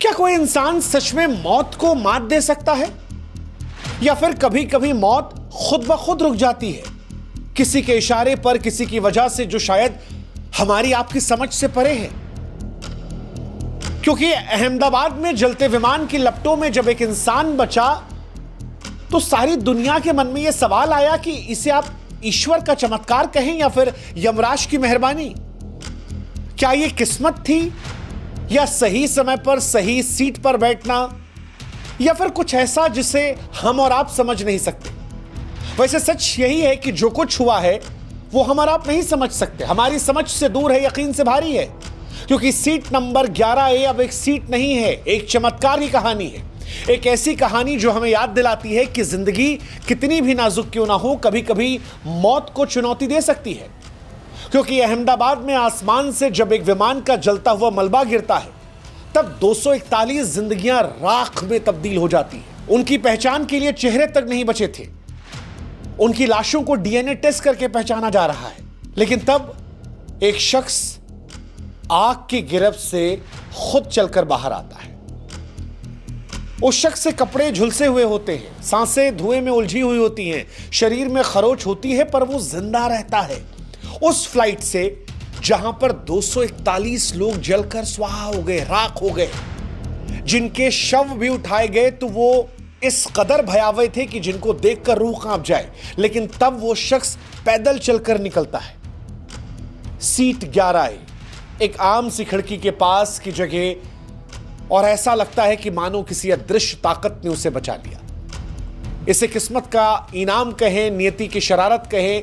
क्या कोई इंसान सच में मौत को मात दे सकता है, या फिर कभी कभी मौत खुद ब खुद रुक जाती है किसी के इशारे पर, किसी की वजह से जो शायद हमारी आपकी समझ से परे है? क्योंकि अहमदाबाद में जलते विमान की लपटों में जब एक इंसान बचा तो सारी दुनिया के मन में यह सवाल आया कि इसे आप ईश्वर का चमत्कार कहें या फिर यमराज की मेहरबानी। क्या यह किस्मत थी, या सही समय पर सही सीट पर बैठना, या फिर कुछ ऐसा जिसे हम और आप समझ नहीं सकते? वैसे सच यही है कि जो कुछ हुआ है वो हम और आप नहीं समझ सकते, हमारी समझ से दूर है, यकीन से भारी है। क्योंकि सीट नंबर 11A अब एक सीट नहीं है, एक चमत्कार की कहानी है। एक ऐसी कहानी जो हमें याद दिलाती है कि जिंदगी कितनी भी नाजुक क्यों ना हो, कभी कभी मौत को चुनौती दे सकती है। क्योंकि अहमदाबाद में आसमान से जब एक विमान का जलता हुआ मलबा गिरता है तब 241 जिंदगियां राख में तब्दील हो जाती हैं। उनकी पहचान के लिए चेहरे तक नहीं बचे थे, उनकी लाशों को डीएनए टेस्ट करके पहचाना जा रहा है। लेकिन तब एक शख्स आग की गिरफ्त से खुद चलकर बाहर आता है। उस शख्स से कपड़े झुलसे हुए होते हैं, सांसें धुएं में उलझी हुई होती हैं, शरीर में खरोच होती है, पर वो जिंदा रहता है। उस फ्लाइट से जहां पर 241 लोग जलकर स्वाहा हो गए, राख हो गए, जिनके शव भी उठाए गए तो वो इस कदर भयावह थे कि जिनको देखकर रूह कांप जाए। लेकिन तब वो शख्स पैदल चलकर निकलता है। सीट 11A, एक आम सी खिड़की के पास की जगह, और ऐसा लगता है कि मानो किसी अदृश्य ताकत ने उसे बचा लिया। इसे किस्मत का इनाम कहें, नियति की शरारत कहें,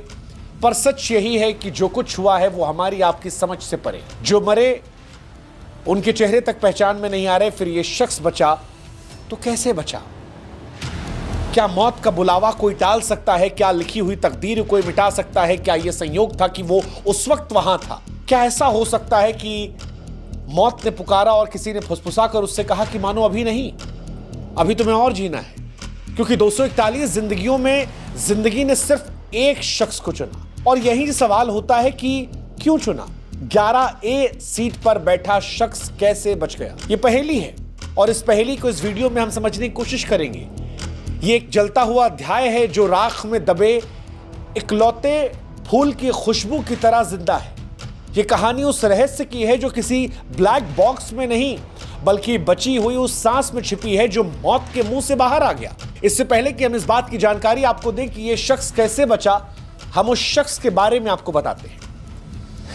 पर सच यही है कि जो कुछ हुआ है वो हमारी आपकी समझ से परे। जो मरे उनके चेहरे तक पहचान में नहीं आ रहे, फिर ये शख्स बचा तो कैसे बचा? क्या मौत का बुलावा कोई टाल सकता है? क्या लिखी हुई तकदीर कोई मिटा सकता है? क्या यह संयोग था कि वो उस वक्त वहां था? क्या ऐसा हो सकता है कि मौत ने पुकारा और किसी ने फुसफुसा कर उससे कहा कि मानो अभी नहीं, अभी तुम्हें और जीना है? क्योंकि 241 जिंदगियों में जिंदगी ने सिर्फ एक शख्स को चुना, और यही सवाल होता है कि क्यों चुना? 11A सीट पर बैठा शख्स कैसे बच गया? यह पहेली है, और इस पहेली को इस वीडियो में हम समझने की कोशिश करेंगे। यह एक जलता हुआ अध्याय है जो राख में दबे इकलौते फूल की खुशबू की तरह जिंदा है। यह कहानी उस रहस्य की है जो किसी ब्लैक बॉक्स में नहीं, बल्कि बची हुई उस सांस में छिपी है जो मौत के मुंह से बाहर आ गया। इससे पहले कि हम इस बात की जानकारी आपको दें कि यह शख्स कैसे बचा, हम उस शख्स के बारे में आपको बताते हैं।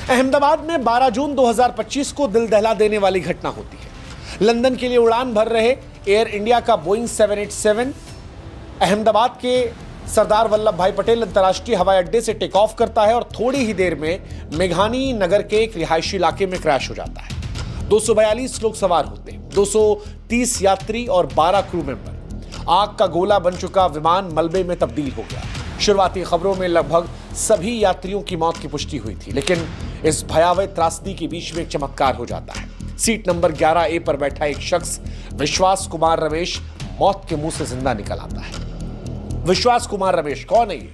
अहमदाबाद में 12 जून 2025 को दिल दहला देने वाली घटना होती है। लंदन के लिए उड़ान भर रहे एयर इंडिया का बोइंग 787 अहमदाबाद के सरदार वल्लभ भाई पटेल अंतर्राष्ट्रीय हवाई अड्डे से टेक ऑफ करता है और थोड़ी ही देर में मेघानी नगर के एक रिहायशी इलाके में क्रैश हो जाता है। 242 लोग सवार होते हैं, 230 यात्री और 12 क्रू मेंबर। आग का गोला बन चुका विमान मलबे में तब्दील हो गया। शुरुआती खबरों में लगभग सभी यात्रियों की मौत की पुष्टि हुई थी, लेकिन इस भयावह त्रासदी के बीच में एक चमत्कार हो जाता है। सीट नंबर 11A पर बैठा एक शख्स, विश्वास कुमार रमेश, मौत के मुंह से जिंदा निकल आता है। विश्वास कुमार रमेश कौन है ये?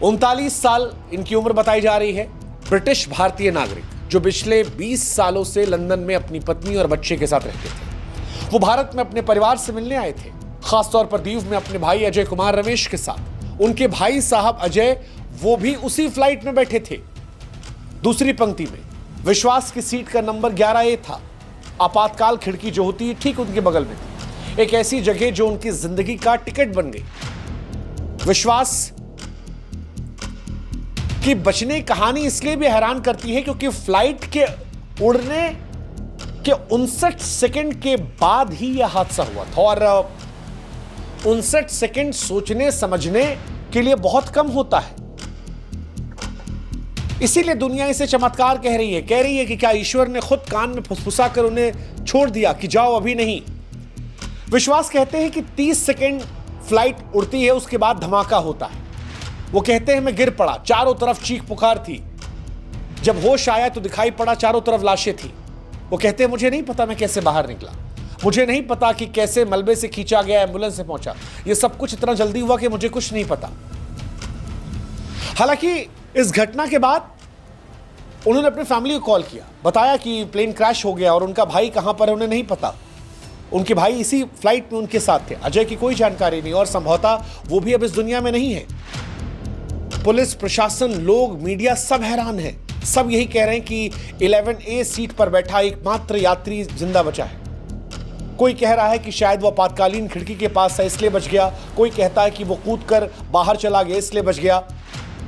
39 साल इनकी उम्र बताई जा रही है। ब्रिटिश भारतीय नागरिक जो पिछले 20 सालों से लंदन में अपनी पत्नी और बच्चे के साथ रहते थे। वो भारत में अपने परिवार से मिलने आए थे, खासतौर पर दीव में अपने भाई अजय कुमार रमेश के साथ। उनके भाई साहब अजय, वो भी उसी फ्लाइट में बैठे थे। दूसरी पंक्ति में विश्वास की सीट का नंबर 11A था। आपातकाल खिड़की जो होती है ठीक उनके बगल में थी, एक ऐसी जगह जो उनकी जिंदगी का टिकट बन गई। विश्वास की बचने की कहानी इसलिए भी हैरान करती है क्योंकि फ्लाइट के उड़ने के 59 सेकंड के बाद ही यह हादसा हुआ था, और 59 सेकंड सोचने समझने के लिए बहुत कम होता है। इसीलिए दुनिया इसे चमत्कार कह रही है कि क्या ईश्वर ने खुद कान में फुसफुसा कर उन्हें छोड़ दिया कि जाओ अभी नहीं। विश्वास कहते हैं कि 30 सेकंड फ्लाइट उड़ती है, उसके बाद धमाका होता है। वो कहते हैं मैं गिर पड़ा, चारों तरफ चीख पुकार थी। जब होश आया तो दिखाई पड़ा चारों तरफ लाशें थी। वो कहते हैं मुझे नहीं पता मैं कैसे बाहर निकला, मुझे नहीं पता कि कैसे मलबे से खींचा गया, एम्बुलेंस से पहुंचा। ये सब कुछ इतना जल्दी हुआ कि मुझे कुछ नहीं पता। हालांकि इस घटना के बाद उन्होंने अपनी फैमिली को कॉल किया, बताया कि प्लेन क्रैश हो गया और उनका भाई कहां पर है उन्हें नहीं पता। उनके भाई इसी फ्लाइट में उनके साथ थे। अजय की कोई जानकारी नहीं और संभवतः वो भी अब इस दुनिया में नहीं है। पुलिस, प्रशासन, लोग, मीडिया सब हैरान है। सब यही कह रहे हैं कि 11A सीट पर बैठा एकमात्र यात्री जिंदा बचा है। कोई कह रहा है कि शायद वो आपातकालीन खिड़की के पास था इसलिए बच गया। कोई कहता है कि वो कूदकर बाहर चला गया इसलिए बच गया।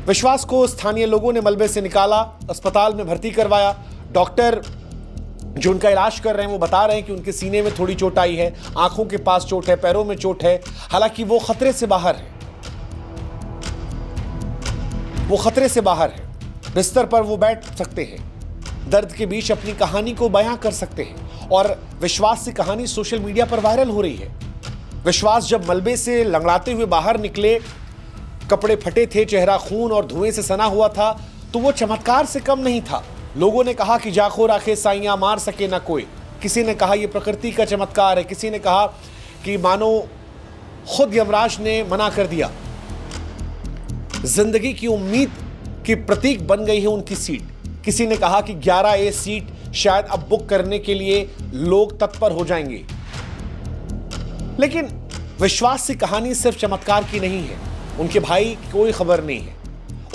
विश्वास को स्थानीय लोगों ने मलबे से निकाला, अस्पताल में भर्ती करवाया। डॉक्टर जो उनका इलाज कर रहे हैं वो बता रहे हैं कि उनके सीने में थोड़ी चोट आई है, आंखों के पास चोट है, पैरों में चोट है। हालांकि वो खतरे से बाहर है, वो खतरे से बाहर है। बिस्तर पर वो बैठ सकते हैं, दर्द के बीच अपनी कहानी को बयां कर सकते हैं। और विश्वास की कहानी सोशल मीडिया पर वायरल हो रही है। विश्वास जब मलबे से लंगड़ाते हुए बाहर निकले, कपड़े फटे थे, चेहरा खून और धुएं से सना हुआ था, तो वो चमत्कार से कम नहीं था। लोगों ने कहा कि जाखो राखे साइयां, मार सके ना कोई। किसी ने कहा यह प्रकृति का चमत्कार है, किसी ने कहा कि मानो खुद यमराज ने मना कर दिया। जिंदगी की उम्मीद की प्रतीक बन गई है उनकी सीट। किसी ने कहा कि 11A सीट शायद अब बुक करने के लिए लोग तत्पर हो जाएंगे। लेकिन विश्वास की कहानी सिर्फ चमत्कार की नहीं है। उनके भाई की कोई खबर नहीं है।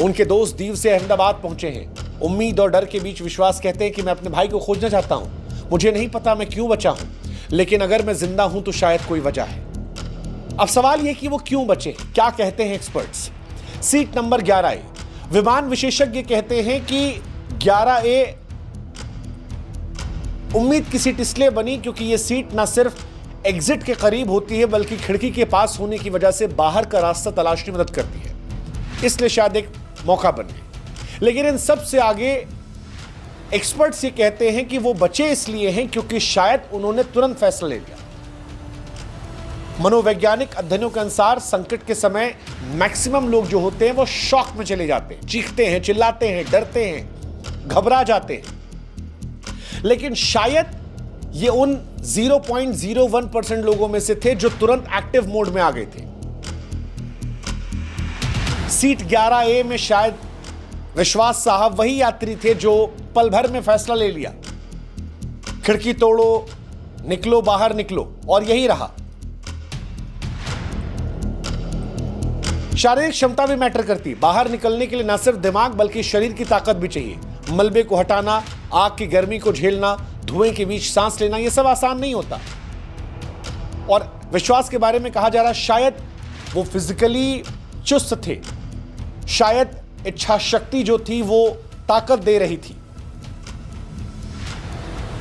उनके दोस्त दीव से अहमदाबाद पहुंचे हैं। उम्मीद और डर के बीच विश्वास कहते हैं कि मैं अपने भाई को खोजना चाहता हूं। मुझे नहीं पता मैं क्यों बचा हूं, लेकिन अगर मैं जिंदा हूं तो शायद कोई वजह है। अब सवाल यह कि वो क्यों बचे, क्या कहते हैं एक्सपर्ट्स। Seat number 11A। विमान विशेषज्ञ कहते हैं कि 11A उम्मीद की सीट इसलिए बनी क्योंकि यह सीट ना सिर्फ एग्जिट के करीब होती है बल्कि खिड़की के पास होने की वजह से बाहर का रास्ता तलाशने में मदद करती है, इसलिए शायद एक मौका बन गई। लेकिन इन सब से आगे एक्सपर्ट्स ये कहते हैं कि वो बचे इसलिए हैं क्योंकि शायद उन्होंने तुरंत फैसला ले लिया। मनोवैज्ञानिक अध्ययनों के अनुसार संकट के समय मैक्सिमम लोग जो होते हैं वो शॉक में चले जाते हैं, चीखते हैं, चिल्लाते हैं, डरते हैं, घबरा जाते हैं। लेकिन शायद ये उन 0.01% लोगों में से थे जो तुरंत एक्टिव मोड में आ गए थे। सीट 11A में शायद विश्वास साहब वही यात्री थे जो पल भर में फैसला ले लिया, खिड़की तोड़ो, निकलो, बाहर निकलो, और यही रहा। शारीरिक क्षमता भी मैटर करती। बाहर निकलने के लिए न सिर्फ दिमाग बल्कि शरीर की ताकत भी चाहिए। मलबे को हटाना, आग की गर्मी को झेलना, धुएं के बीच सांस लेना, यह सब आसान नहीं होता। और विश्वास के बारे में कहा जा रहा है शायद वो फिजिकली चुस्त थे, शायद इच्छा शक्ति जो थी वो ताकत दे रही थी।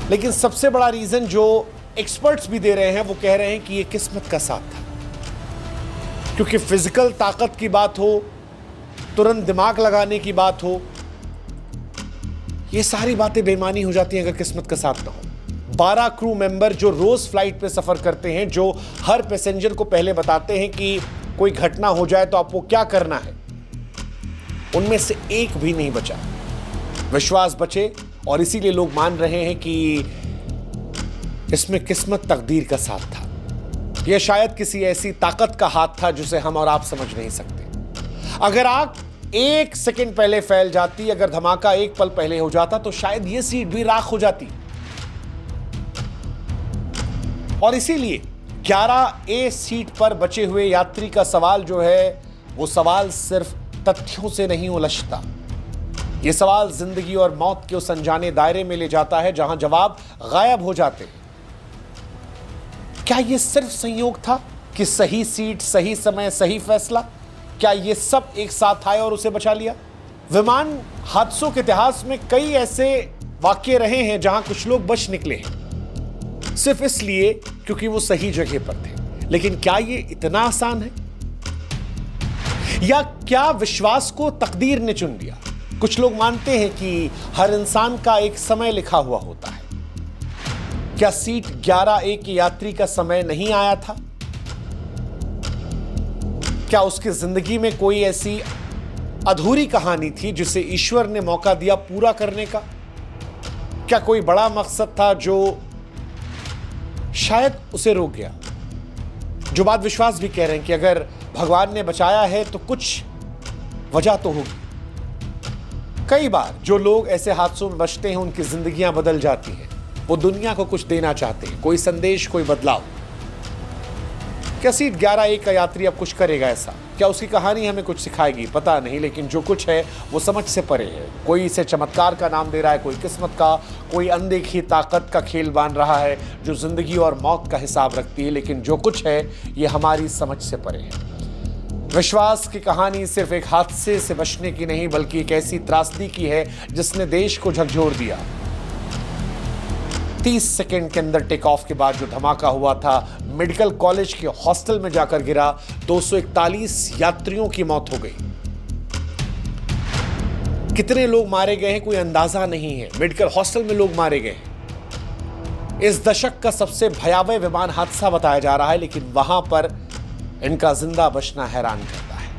लेकिन सबसे बड़ा रीजन जो एक्सपर्ट्स भी दे रहे हैं वो कह रहे हैं कि यह किस्मत का साथ था। क्योंकि फिजिकल ताकत की बात हो, तुरंत दिमाग लगाने की बात हो, ये सारी बातें बेईमानी हो जाती हैं अगर किस्मत का साथ ना हो। 12 क्रू मेंबर जो रोज फ्लाइट पे सफर करते हैं, जो हर पैसेंजर को पहले बताते हैं कि कोई घटना हो जाए तो आपको क्या करना है, उनमें से एक भी नहीं बचा। विश्वास बचे और इसीलिए लोग मान रहे हैं कि इसमें किस्मत, तकदीर का साथ था। यह शायद किसी ऐसी ताकत का हाथ था जिसे हम और आप समझ नहीं सकते। अगर आग 1 सेकंड पहले फैल जाती, अगर धमाका 1 पल पहले हो जाता तो शायद यह सीट भी राख हो जाती। और इसीलिए 11A सीट पर बचे हुए यात्री का सवाल जो है वो सवाल सिर्फ तथ्यों से नहीं उलझता। यह सवाल जिंदगी और मौत के उस अनजाने दायरे में ले जाता है जहां जवाब गायब हो जाते हैं। क्या यह सिर्फ संयोग था कि सही सीट, सही समय, सही फैसला? क्या यह सब एक साथ आए और उसे बचा लिया? विमान हादसों के इतिहास में कई ऐसे वाकये रहे हैं जहां कुछ लोग बच निकले हैं सिर्फ इसलिए क्योंकि वो सही जगह पर थे। लेकिन क्या यह इतना आसान है? या क्या विश्वास को तकदीर ने चुन लिया? कुछ लोग मानते हैं कि हर इंसान का एक समय लिखा हुआ होता है। क्या सीट 11A के यात्री का समय नहीं आया था? क्या उसकी जिंदगी में कोई ऐसी अधूरी कहानी थी जिसे ईश्वर ने मौका दिया पूरा करने का? क्या कोई बड़ा मकसद था जो शायद उसे रोक गया? जो बात विश्वास भी कह रहे हैं कि अगर भगवान ने बचाया है तो कुछ वजह तो होगी। कई बार जो लोग ऐसे हादसों में बचते हैं उनकी जिंदगियां बदल जाती हैं। वो दुनिया को कुछ देना चाहते हैं, कोई संदेश, कोई बदलाव। क्या सीट 11A का यात्री अब कुछ करेगा ऐसा? क्या उसकी कहानी हमें कुछ सिखाएगी? पता नहीं, लेकिन जो कुछ है वो समझ से परे है। कोई इसे चमत्कार का नाम दे रहा है, कोई किस्मत का, कोई अनदेखी ताकत का खेल बांध रहा है जो जिंदगी और मौत का हिसाब रखती है। लेकिन जो कुछ है ये हमारी समझ से परे है। विश्वास की कहानी सिर्फ एक हादसे से बचने की नहीं, बल्कि एक ऐसी त्रासदी की है जिसने देश को झकझोर दिया। 30 सेकंड के अंदर टेक ऑफ के बाद जो धमाका हुआ था, मेडिकल कॉलेज के हॉस्टल में जाकर गिरा। 241 यात्रियों की मौत हो गई। कितने लोग मारे गए हैं कोई अंदाजा नहीं है। मेडिकल हॉस्टल में लोग मारे गए हैं। इस दशक का सबसे भयावह विमान हादसा बताया जा रहा है, लेकिन वहां पर इनका जिंदा बचना हैरान करता है,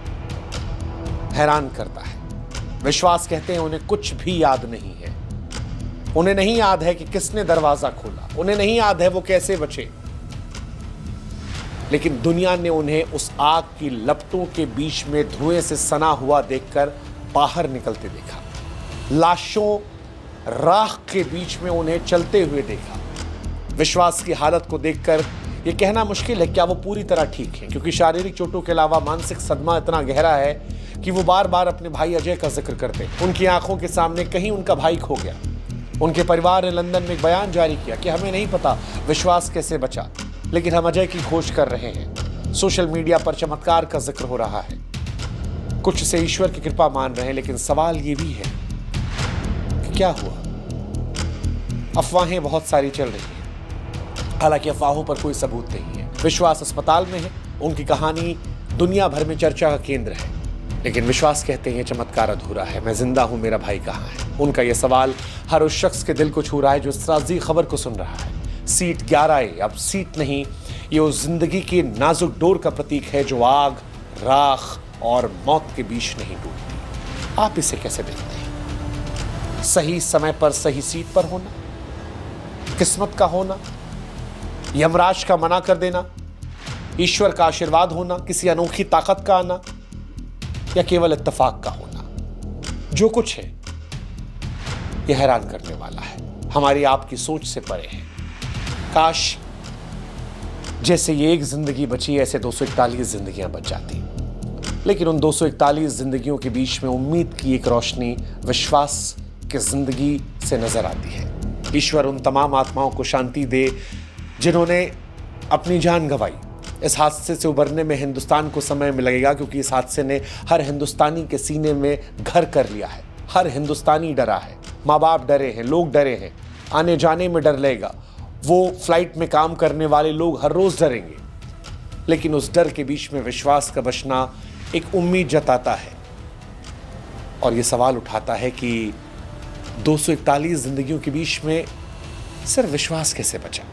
हैरान करता है। विश्वास कहते हैं उन्हें कुछ भी याद नहीं है। उन्हें नहीं याद है कि किसने दरवाजा खोला, उन्हें नहीं याद है वो कैसे बचे। लेकिन दुनिया ने उन्हें उस आग की लपटों के बीच में धुएं से सना हुआ देखकर बाहर निकलते देखा। लाशों, राख के बीच में उन्हें चलते हुए देखा। विश्वास की हालत को देखकर यह कहना मुश्किल है क्या वो पूरी तरह ठीक है, क्योंकि शारीरिक चोटों के अलावा मानसिक सदमा इतना गहरा है कि वो बार बार अपने भाई अजय का जिक्र करते। उनकी आंखों के सामने कहीं उनका भाई खो गया। उनके परिवार ने लंदन में एक बयान जारी किया कि हमें नहीं पता विश्वास कैसे बचा, लेकिन हम अजय की खोज कर रहे हैं। सोशल मीडिया पर चमत्कार का जिक्र हो रहा है, कुछ से ईश्वर की कृपा मान रहे हैं, लेकिन सवाल ये भी है कि क्या हुआ। अफवाहें बहुत सारी चल रही हैं, हालांकि अफवाहों पर कोई सबूत नहीं है। विश्वास अस्पताल में है, उनकी कहानी दुनिया भर में चर्चा का केंद्र है, लेकिन विश्वास कहते हैं चमत्कार अधूरा है। मैं जिंदा हूं, मेरा भाई कहां है? उनका यह सवाल हर उस शख्स के दिल को छू रहा है जो इस राजी खबर को सुन रहा है। सीट 11A अब सीट नहीं, ये उस जिंदगी की नाजुक डोर का प्रतीक है जो आग, राख और मौत के बीच नहीं टूटती। आप इसे कैसे देखते हैं? सही समय पर सही सीट पर होना, किस्मत का होना, यमराज का मना कर देना, ईश्वर का आशीर्वाद होना, किसी अनोखी ताकत का आना, या केवल इत्तेफाक का होना? जो कुछ है यह हैरान करने वाला है, हमारी आपकी सोच से परे है। काश जैसे ये एक जिंदगी बची, ऐसे 241 जिंदगियां बच जाती, लेकिन उन 241 जिंदगियों के बीच में उम्मीद की एक रोशनी विश्वास की जिंदगी से नजर आती है। ईश्वर उन तमाम आत्माओं को शांति दे जिन्होंने अपनी जान गंवाई। इस हादसे से उबरने में हिंदुस्तान को समय में लगेगा, क्योंकि इस हादसे ने हर हिंदुस्तानी के सीने में घर कर लिया है। हर हिंदुस्तानी डरा है, माँ बाप डरे हैं, लोग डरे हैं, आने जाने में डर लगेगा। वो फ्लाइट में काम करने वाले लोग हर रोज डरेंगे, लेकिन उस डर के बीच में विश्वास का बचना एक उम्मीद जताता है और ये सवाल उठाता है कि 241 जिंदगियों के बीच में सिर्फ विश्वास कैसे बचा।